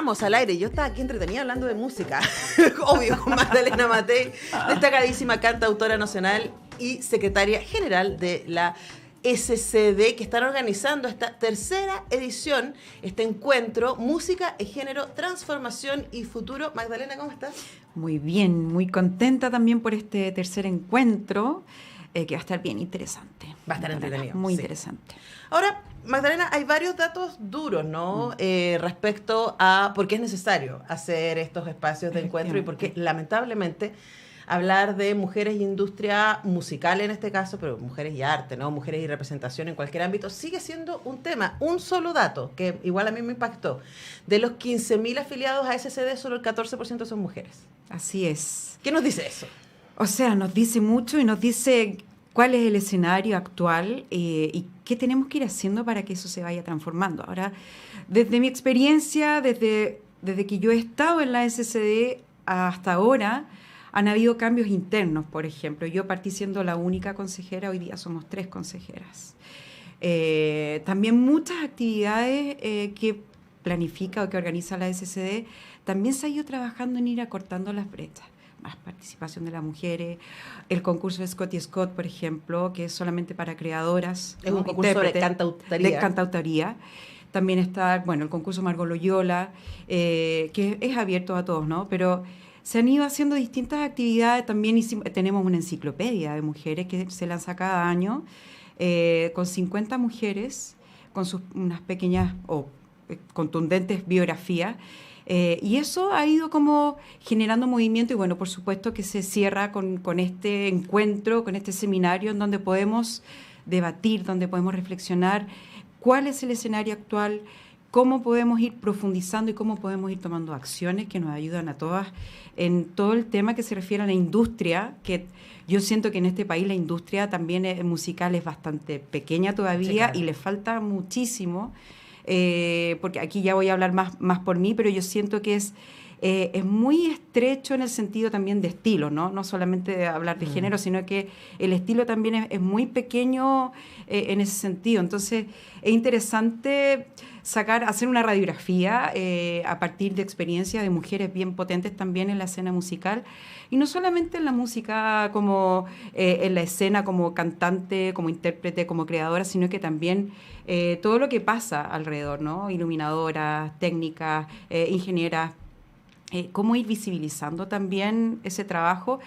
Vamos al aire. Yo estaba aquí entretenida hablando de música, obvio, con Magdalena Matei, destacadísima cantautora nacional y secretaria general de la SCD, que están organizando esta tercera edición, este encuentro, Música y Género, Transformación y Futuro. Magdalena, ¿cómo estás? Muy bien, muy contenta también por este tercer encuentro, que va a estar bien interesante. Va a estar entretenido. Muy sí. interesante. Ahora, Magdalena, hay varios datos duros, ¿no? Respecto a por qué es necesario hacer estos espacios de encuentro y por qué, lamentablemente, hablar de mujeres y industria musical en este caso, pero mujeres y arte, ¿no? Mujeres y representación en cualquier ámbito, sigue siendo un tema. Un solo dato, que igual a mí me impactó. De los 15.000 afiliados a SCD, solo el 14% son mujeres. Así es. ¿Qué nos dice eso? O sea, nos dice mucho y nos dice cuál es el escenario actual y qué tenemos que ir haciendo para que eso se vaya transformando. Ahora, desde mi experiencia, desde que yo he estado en la SCD hasta ahora, han habido cambios internos, por ejemplo. Yo partí siendo la única consejera, hoy día somos 3 consejeras. También muchas actividades que planifica o que organiza la SCD, también se ha ido trabajando en ir acortando las brechas. Más participación de las mujeres, el concurso de Scott y Scott, por ejemplo, que es solamente para creadoras. Es un concurso de cantautoría. También está, bueno, el concurso Margot Loyola, que es abierto a todos, ¿no? Pero se han ido haciendo distintas actividades. También tenemos una enciclopedia de mujeres que se lanza cada año, con 50 mujeres, con unas pequeñas o contundentes biografías. Y eso ha ido como generando movimiento y bueno, por supuesto que se cierra con este encuentro, con este seminario en donde podemos debatir, donde podemos reflexionar cuál es el escenario actual, cómo podemos ir profundizando y cómo podemos ir tomando acciones que nos ayudan a todas en todo el tema que se refiere a la industria, que yo siento que en este país la industria también musical es bastante pequeña todavía, sí, claro, y le falta muchísimo. Porque aquí ya voy a hablar más por mí, pero yo siento que es muy estrecho en el sentido también de estilo, ¿no? No solamente de hablar de género, sino que el estilo también es muy pequeño en ese sentido. Entonces, es interesante hacer una radiografía a partir de experiencias de mujeres bien potentes también en la escena musical, y no solamente en la música como en la escena como cantante, como intérprete, como creadora, sino que también todo lo que pasa alrededor, ¿no? Iluminadoras, técnicas, ingenieras, cómo ir visibilizando también ese trabajo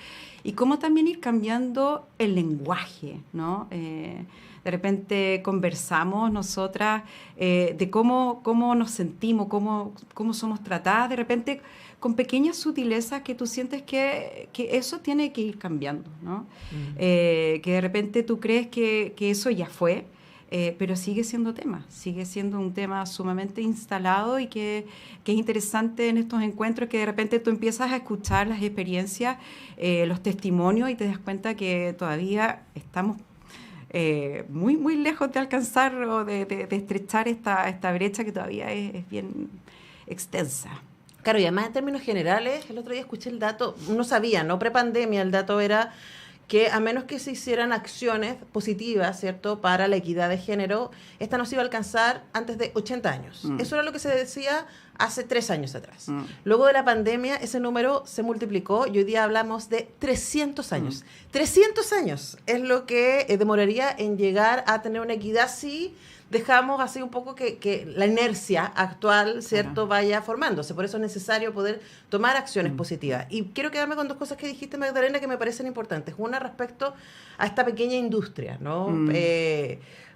y cómo también ir cambiando el lenguaje, ¿no? De repente conversamos nosotras de cómo nos sentimos, cómo somos tratadas, de repente con pequeñas sutilezas que tú sientes que eso tiene que ir cambiando, ¿no? Que de repente tú crees que eso ya fue, pero sigue siendo un tema sumamente instalado y que es interesante en estos encuentros, que de repente tú empiezas a escuchar las experiencias, los testimonios, y te das cuenta que todavía estamos muy, muy lejos de alcanzar o de estrechar esta brecha que todavía es bien extensa. Claro, y además en términos generales, el otro día escuché el dato, no sabía, no prepandemia, el dato era que a menos que se hicieran acciones positivas, ¿cierto?, para la equidad de género, esta no se iba a alcanzar antes de 80 años. Eso era lo que se decía hace 3 años atrás. Luego de la pandemia, ese número se multiplicó y hoy día hablamos de 300 años. 300 años es lo que demoraría en llegar a tener una equidad si dejamos así un poco que la inercia actual, ¿cierto?, vaya formándose. Por eso es necesario poder tomar acciones positivas. Y quiero quedarme con 2 cosas que dijiste, Magdalena, que me parecen importantes. Una, respecto a esta pequeña industria, ¿no?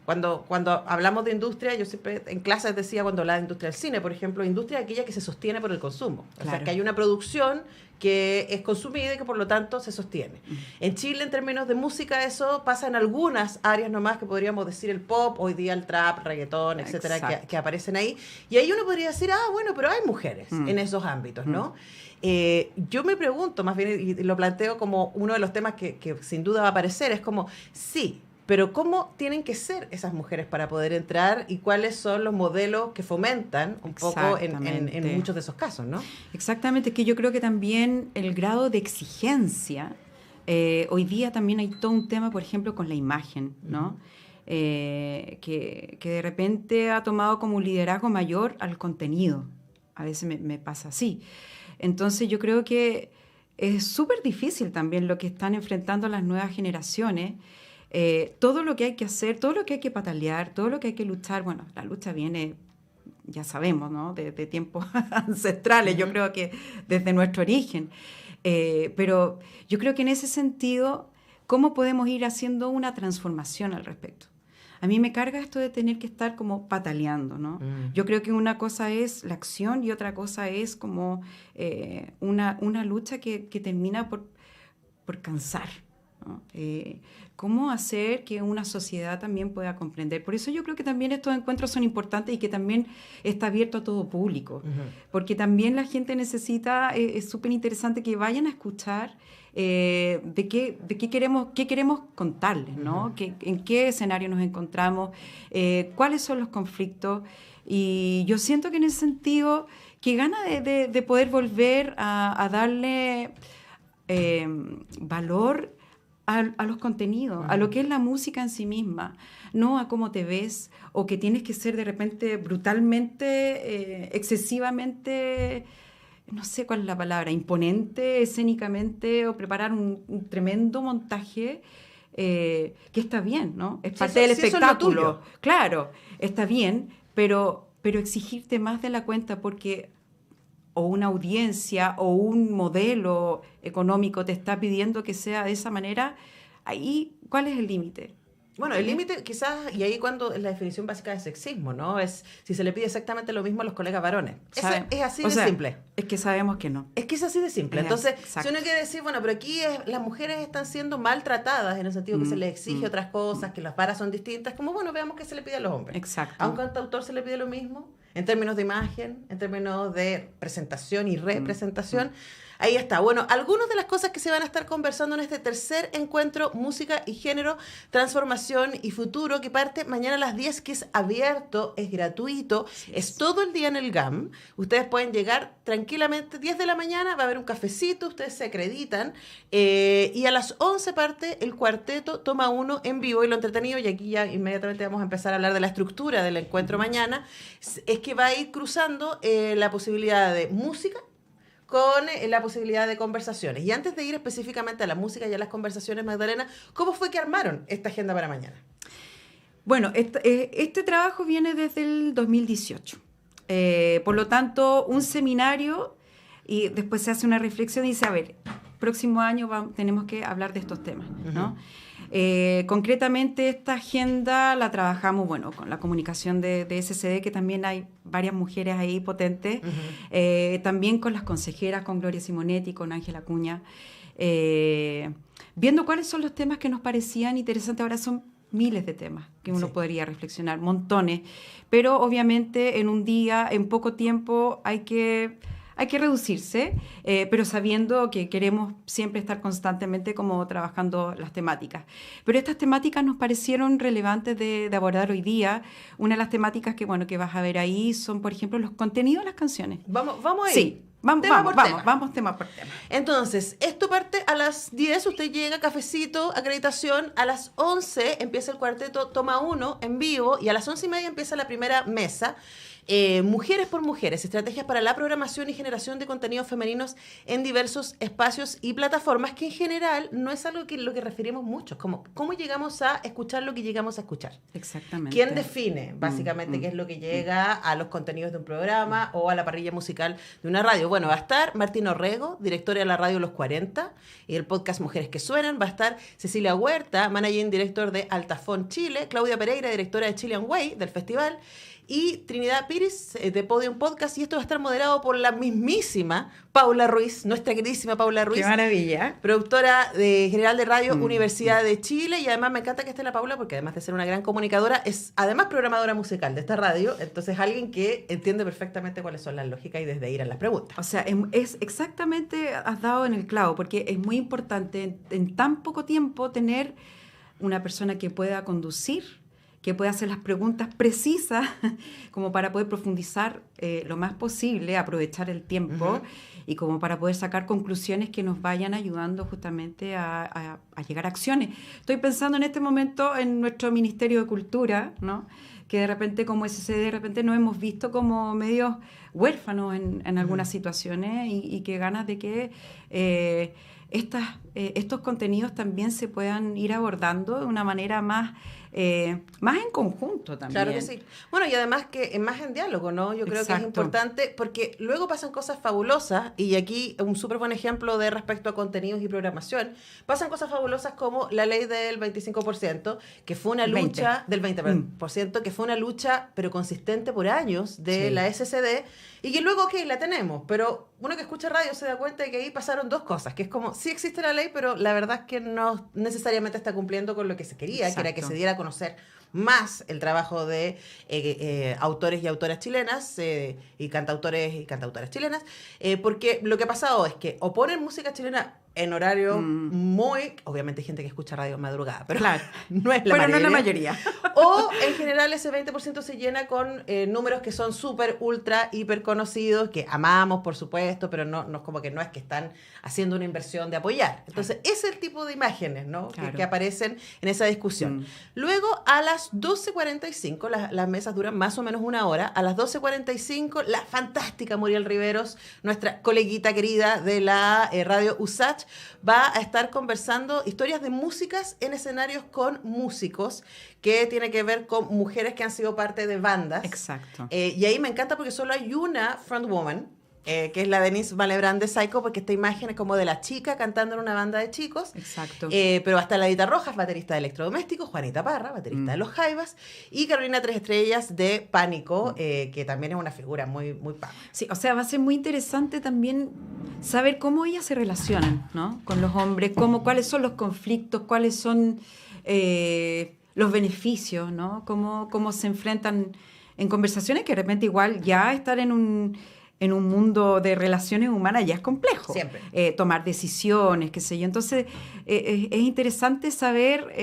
Cuando hablamos de industria, yo siempre en clases decía, cuando hablaba de industria del cine, por ejemplo, industria es aquella que se sostiene por el consumo. Claro. O sea, que hay una producción que es consumida y que por lo tanto se sostiene. En Chile, en términos de música, eso pasa en algunas áreas nomás, que podríamos decir el pop, hoy día el trap, reggaetón, etcétera, que aparecen ahí. Y ahí uno podría decir, bueno, pero hay mujeres en esos ámbitos, ¿no? Yo me pregunto, más bien, y lo planteo como uno de los temas que sin duda va a aparecer, es como, sí, pero ¿cómo tienen que ser esas mujeres para poder entrar y cuáles son los modelos que fomentan un poco en muchos de esos casos, ¿no? Exactamente, es que yo creo que también el grado de exigencia, hoy día también hay todo un tema, por ejemplo, con la imagen, ¿no? Que de repente ha tomado como un liderazgo mayor al contenido. a veces me pasa así. Entonces yo creo que es súper difícil también lo que están enfrentando las nuevas generaciones. Todo lo que hay que hacer, todo lo que hay que patalear, todo lo que hay que luchar, bueno, la lucha viene, ya sabemos, ¿no? De tiempos ancestrales, yo creo que desde nuestro origen. Pero yo creo que en ese sentido, ¿cómo podemos ir haciendo una transformación al respecto? A mí me carga esto de tener que estar como pataleando, ¿no? Yo creo que una cosa es la acción y otra cosa es como una lucha que termina por cansar, ¿no? ¿Cómo hacer que una sociedad también pueda comprender? Por eso yo creo que también estos encuentros son importantes y que también está abierto a todo público, porque también la gente necesita, es súper interesante que vayan a escuchar de qué queremos contarles, ¿no? En qué escenario nos encontramos, cuáles son los conflictos. Y yo siento que en ese sentido, que gana de poder volver a darle valor a los contenidos, a lo que es la música en sí misma, no a cómo te ves o que tienes que ser de repente brutalmente, excesivamente, no sé cuál es la palabra, imponente escénicamente o preparar un tremendo montaje que está bien, ¿no? Es parte del espectáculo. Eso es lo tuyo. Claro, está bien, pero exigirte más de la cuenta porque o una audiencia o un modelo económico te está pidiendo que sea de esa manera, ahí, ¿cuál es el límite? Bueno, el límite quizás, y ahí cuando es la definición básica de sexismo, ¿no? Es si se le pide exactamente lo mismo a los colegas varones. Eso es así de simple. Es que sabemos que no. Es que es así de simple. Entonces, si uno quiere decir, bueno, pero aquí las mujeres están siendo maltratadas en el sentido que se les exige otras cosas, que las varas son distintas, como, bueno, veamos qué se le pide a los hombres. Exacto. A un cantautor se le pide lo mismo, en términos de imagen, en términos de presentación y representación. Ahí está. Bueno, algunas de las cosas que se van a estar conversando en este tercer encuentro Música y Género, Transformación y Futuro, que parte mañana a las 10, que es abierto, es gratuito, es todo el día en el GAM. Ustedes pueden llegar tranquilamente, 10 de la mañana, va a haber un cafecito, ustedes se acreditan, y a las 11 parte el cuarteto Toma Uno en vivo, y lo entretenido, y aquí ya inmediatamente vamos a empezar a hablar de la estructura del encuentro mañana, es que va a ir cruzando la posibilidad de música con la posibilidad de conversaciones. Y antes de ir específicamente a la música y a las conversaciones, Magdalena, ¿cómo fue que armaron esta agenda para mañana? Bueno, este trabajo viene desde el 2018. Por lo tanto, un seminario y después se hace una reflexión y dice, a ver, próximo año tenemos que hablar de estos temas, ¿no? Concretamente esta agenda la trabajamos, bueno, con la comunicación de SCD, que también hay varias mujeres ahí potentes, también con las consejeras, con Gloria Simonetti, con Ángela Acuña, viendo cuáles son los temas que nos parecían interesantes. Ahora son miles de temas que uno podría reflexionar, montones, pero obviamente en un día, en poco tiempo, hay que reducirse, pero sabiendo que queremos siempre estar constantemente como trabajando las temáticas. Pero estas temáticas nos parecieron relevantes de abordar hoy día. Una de las temáticas que vas a ver ahí son, por ejemplo, los contenidos de las canciones. Vamos ahí. Sí. Vamos tema por tema. Entonces, esto parte a las 10, usted llega, cafecito, acreditación, a las 11 empieza el cuarteto Toma Uno en vivo y a las 11:30 empieza la primera mesa. Mujeres por Mujeres, estrategias para la programación y generación de contenidos femeninos en diversos espacios y plataformas, que en general no es algo lo que referimos mucho, como cómo llegamos a escuchar lo que llegamos a escuchar. Exactamente. ¿Quién define básicamente qué es lo que llega a los contenidos de un programa o a la parrilla musical de una radio? Bueno, va a estar Martín Orrego, directora de la radio Los 40 y el podcast Mujeres que Suenan. Va a estar Cecilia Huerta, managing director de Altafón Chile, Claudia Pereira, directora de Chilean Way del festival, y Trinidad Pires de Podium Podcast, y esto va a estar moderado por la mismísima Paula Ruiz, nuestra queridísima Paula Ruiz. ¡Qué maravilla! Productora general de radio Universidad de Chile, y además me encanta que esté la Paula porque además de ser una gran comunicadora, es además programadora musical de esta radio, entonces alguien que entiende perfectamente cuáles son las lógicas y desde ahí irán las preguntas. O sea, es exactamente, has dado en el clavo, porque es muy importante en tan poco tiempo tener una persona que pueda conducir, que pueda hacer las preguntas precisas como para poder profundizar lo más posible, aprovechar el tiempo y como para poder sacar conclusiones que nos vayan ayudando justamente a llegar a acciones. Estoy pensando en este momento en nuestro Ministerio de Cultura, ¿no? Que de repente como SCD de repente nos hemos visto como medios huérfanos en algunas situaciones y que ganas de que estos contenidos también se puedan ir abordando de una manera más en conjunto también. Claro que sí. Bueno, y además que más en diálogo, ¿no? Yo creo que es importante porque luego pasan cosas fabulosas y aquí un súper buen ejemplo de respecto a contenidos y programación. Pasan cosas fabulosas como la ley del 25%, que fue una lucha, del 20%, que fue una lucha pero consistente por años de la SCD y que luego, la tenemos, pero uno que escucha radio se da cuenta de que ahí pasaron dos cosas, que es como, sí existe la ley, pero la verdad es que no necesariamente está cumpliendo con lo que se quería, que era que se diera a conocer más el trabajo de autores y autoras chilenas y cantautores y cantautoras chilenas, porque lo que ha pasado es que o ponen música chilena en horario muy... Obviamente hay gente que escucha radio en madrugada, pero claro, no es la mayoría. O en general ese 20% se llena con números que son súper, ultra, hiper conocidos, que amamos, por supuesto, pero no es como que no es que están haciendo una inversión de apoyar. Entonces, ese es el tipo de imágenes, ¿no? Que aparecen en esa discusión. Luego, a las 12:45, las mesas duran más o menos una hora, a las 12:45, la fantástica Muriel Riveros, nuestra coleguita querida de la radio USACH, va a estar conversando historias de músicas en escenarios con músicos, que tiene que ver con mujeres que han sido parte de bandas. Exacto. Y ahí me encanta porque solo hay una frontwoman, que es la Denise Malebrán de Psycho, porque esta imagen es como de la chica cantando en una banda de chicos. Exacto. Pero hasta la Edita Rojas, baterista de Electrodomésticos, Juanita Parra, baterista de Los Jaivas, y Carolina Tres Estrellas de Pánico, que también es una figura muy, muy punk. Sí, o sea, va a ser muy interesante también saber cómo ellas se relacionan, ¿no? Con los hombres, cuáles son los conflictos, cuáles son los beneficios, ¿no? Cómo se enfrentan en conversaciones que de repente igual ya estar en un mundo de relaciones humanas ya es complejo. Siempre. Tomar decisiones, qué sé yo. Entonces, es interesante saber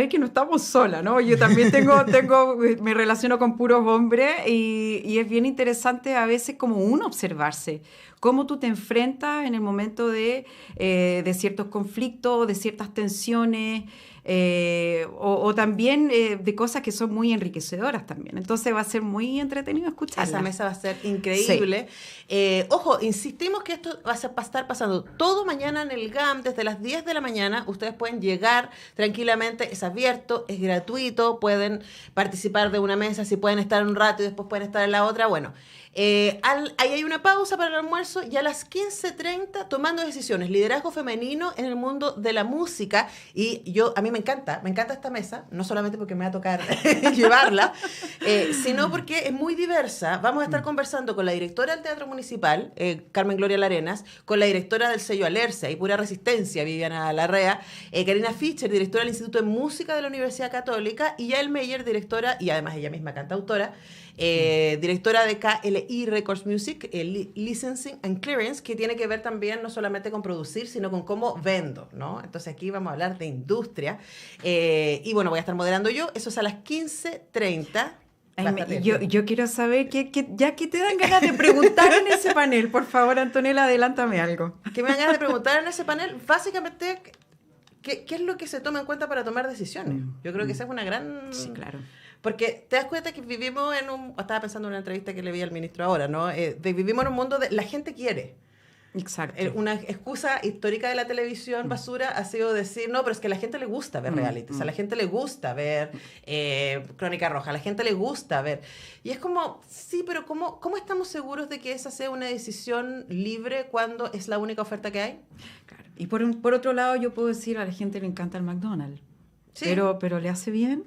que no estamos solas, ¿no? Yo también me relaciono con puros hombres y es bien interesante a veces como uno observarse, cómo tú te enfrentas en el momento de ciertos conflictos, de ciertas tensiones, o también de cosas que son muy enriquecedoras también. Entonces va a ser muy entretenido escucharla. Esa mesa va a ser increíble. Sí. Ojo, insistimos que esto va a estar pasando todo mañana en el GAM, desde las 10 de la mañana. Ustedes pueden llegar tranquilamente, es abierto, es gratuito, pueden participar de una mesa, si pueden estar un rato y después pueden estar en la otra, bueno. Ahí hay una pausa para el almuerzo y a las 15:30 tomando decisiones, liderazgo femenino en el mundo de la música. Y a mí me encanta esta mesa, no solamente porque me va a tocar llevarla, sino porque es muy diversa. Vamos a estar conversando con la directora del Teatro Municipal, Carmen Gloria Larenas, con la directora del sello Alerce y Pura Resistencia, Viviana Larrea, Karina Fischer, directora del Instituto de Música de la Universidad Católica, y Yael Meyer, directora, y además ella misma cantautora, directora de KLI Records Music, Licensing and Clearance, que tiene que ver también no solamente con producir, sino con cómo vendo, ¿no? Entonces aquí vamos a hablar de industria. Y bueno, voy a estar moderando yo. Eso es a las 15:30. Yo quiero saber, ya que te dan ganas de preguntar en ese panel, por favor, Antonella, adelántame algo. ¿Qué me dan ganas de preguntar en ese panel? Básicamente, ¿qué es lo que se toma en cuenta para tomar decisiones? Yo creo que esa es una gran... Sí, claro. Porque te das cuenta que vivimos estaba pensando en una entrevista que le vi al ministro ahora, ¿no? Vivimos en un mundo de la gente quiere. Exacto. Una excusa histórica de la televisión basura ha sido decir, no, pero es que a la gente le gusta ver realities, a la gente le gusta ver Crónica Roja, a la gente le gusta ver. Y es como, sí, pero ¿cómo estamos seguros de que esa sea una decisión libre cuando es la única oferta que hay? Claro. Y por otro lado, yo puedo decir, a la gente le encanta el McDonald's. Sí. Pero ¿le hace bien?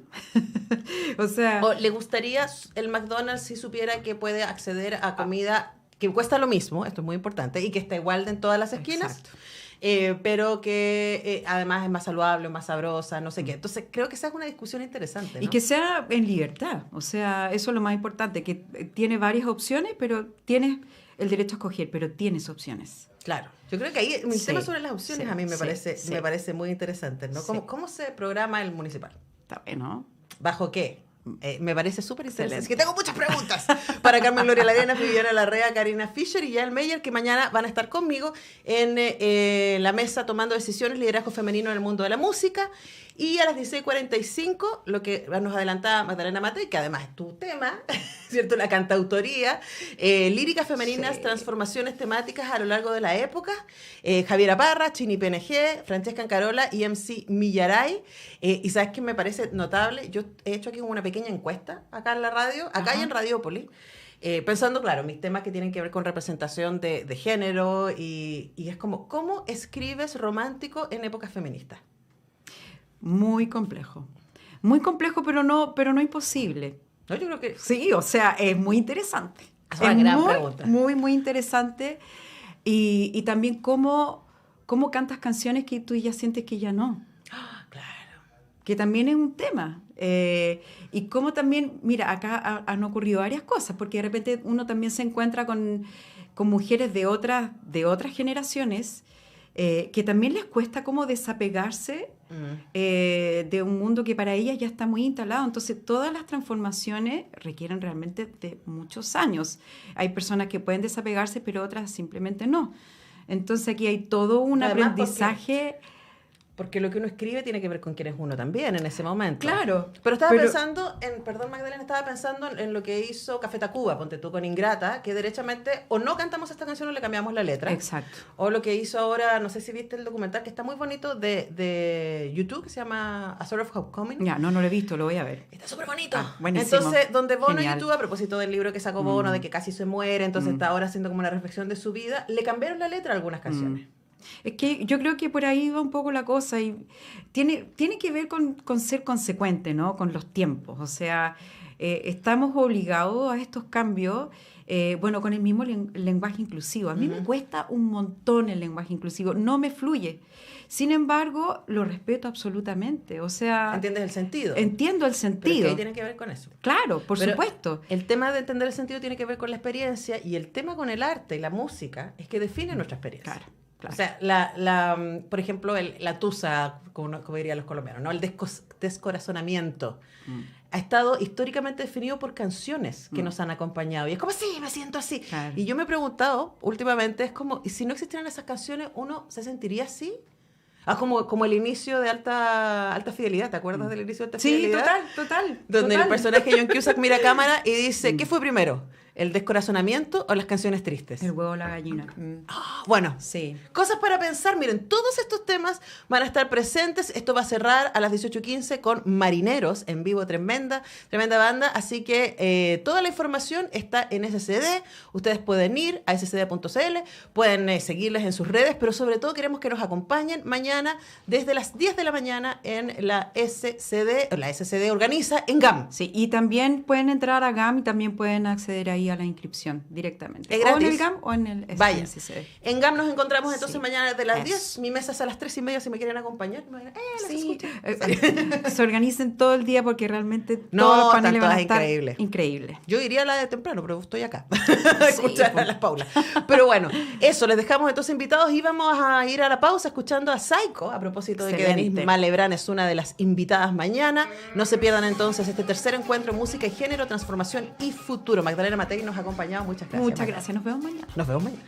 O ¿le gustaría el McDonald's si supiera que puede acceder a comida que cuesta lo mismo, esto es muy importante, y que está igual en todas las esquinas? Pero que además es más saludable, más sabrosa, no sé qué. Entonces creo que esa es una discusión interesante, ¿no? Y que sea en libertad, o sea, eso es lo más importante, que tiene varias opciones, pero tienes el derecho a escoger, pero tienes opciones. Claro, yo creo que ahí el tema sobre las opciones a mí me parece muy interesante, ¿no? ¿Cómo se programa el municipal? Está bueno. ¿Bajo qué? Me parece súper interesante. Así que tengo muchas preguntas para Carmen Gloria Larenas, Viviana Larrea, Karina Fischer y Yael Meyer, que mañana van a estar conmigo en la mesa tomando decisiones, liderazgo femenino en el mundo de la música. Y a las 16:45, lo que nos adelantaba Magdalena Matei, que además es tu tema, ¿cierto? La cantautoría, líricas femeninas, transformaciones temáticas a lo largo de la época. Javiera Parra, Chini PNG, Francesca Ancarola y MC Millaray. Y sabes que me parece notable, yo he hecho aquí como una pequeña encuesta acá en la radio, acá y en Radiópolis, pensando, claro, mis temas que tienen que ver con representación de género y es como, ¿cómo escribes romántico en épocas feministas? Muy complejo, pero no imposible. No, yo creo que sí, o sea, es muy interesante. Es una gran pregunta. Muy interesante. Y también cómo cantas canciones que tú ya sientes que ya no. Claro. Que también es un tema. Y cómo también, mira, acá han ocurrido varias cosas, porque de repente uno también se encuentra con mujeres de otras generaciones que también les cuesta como desapegarse de un mundo que para ellas ya está muy instalado. Entonces, todas las transformaciones requieren realmente de muchos años. Hay personas que pueden desapegarse, pero otras simplemente no. Entonces, aquí hay todo un aprendizaje... Porque lo que uno escribe tiene que ver con quién es uno también en ese momento. Claro. Pero estaba pensando perdón Magdalena, estaba pensando en lo que hizo Café Tacuba, ponte tú con Ingrata, que derechamente o no cantamos esta canción o le cambiamos la letra. Exacto. O lo que hizo ahora, no sé si viste el documental que está muy bonito de YouTube, que se llama A Sort of Homecoming. Ya, no lo he visto, lo voy a ver. Está súper bonito. Buenísimo. Entonces, donde Bono Genial. en YouTube, a propósito del libro que sacó Bono, de que casi se muere, entonces está ahora haciendo como una reflexión de su vida, le cambiaron la letra a algunas canciones. Es que yo creo que por ahí va un poco la cosa y tiene que ver con ser consecuente, ¿no? Con los tiempos. O sea, estamos obligados a estos cambios, con el mismo lenguaje inclusivo. A mí me cuesta un montón el lenguaje inclusivo, no me fluye. Sin embargo, lo respeto absolutamente. O sea, ¿entiendes el sentido? Entiendo el sentido. Pero ¿qué tiene que ver con eso? Claro, por supuesto. El tema de entender el sentido tiene que ver con la experiencia y el tema con el arte y la música es que define nuestra experiencia. Claro. O sea, por ejemplo, la tusa, como dirían los colombianos, ¿no? El descorazonamiento ha estado históricamente definido por canciones que nos han acompañado. Y es como, sí, me siento así. Claro. Y yo me he preguntado últimamente, es como, ¿y si no existieran esas canciones, uno se sentiría así? Como el inicio de Alta Fidelidad, ¿te acuerdas del inicio de Alta Fidelidad? Sí, total. Donde el personaje John Cusack mira a cámara y dice, ¿qué fue primero? ¿El descorazonamiento o las canciones tristes? El huevo o la gallina. Bueno, sí. Cosas para pensar. Miren, todos estos temas van a estar presentes. Esto va a cerrar a las 18:15 con Marineros en vivo, tremenda banda. Así que toda la información está en SCD. Ustedes pueden ir a scd.cl, pueden seguirles en sus redes, pero sobre todo queremos que nos acompañen mañana desde las 10 de la mañana en la SCD. La SCD organiza en GAM. Sí, y también pueden entrar a GAM y también pueden acceder ahí a la inscripción directamente. ¿Es gratis? O en el GAM o en el Vaya. SCD. En GAM nos encontramos entonces mañana desde las Eso. 10. Mi mesa es a las 3:30 si me quieren acompañar. Sí. Se organicen todo el día porque realmente No, todos los paneles van a están estar increíbles. Yo iría a la de temprano, pero estoy acá a escuchar a las Paulas. Pero bueno, eso, les dejamos entonces invitados y vamos a ir a la pausa escuchando a Psycho, a propósito de que Denise Malebrán es una de las invitadas mañana. No se pierdan entonces este tercer encuentro Música y Género, Transformación y Futuro. Magdalena Matei nos ha acompañado. Muchas gracias. Muchas gracias. Nos vemos mañana. Nos vemos mañana.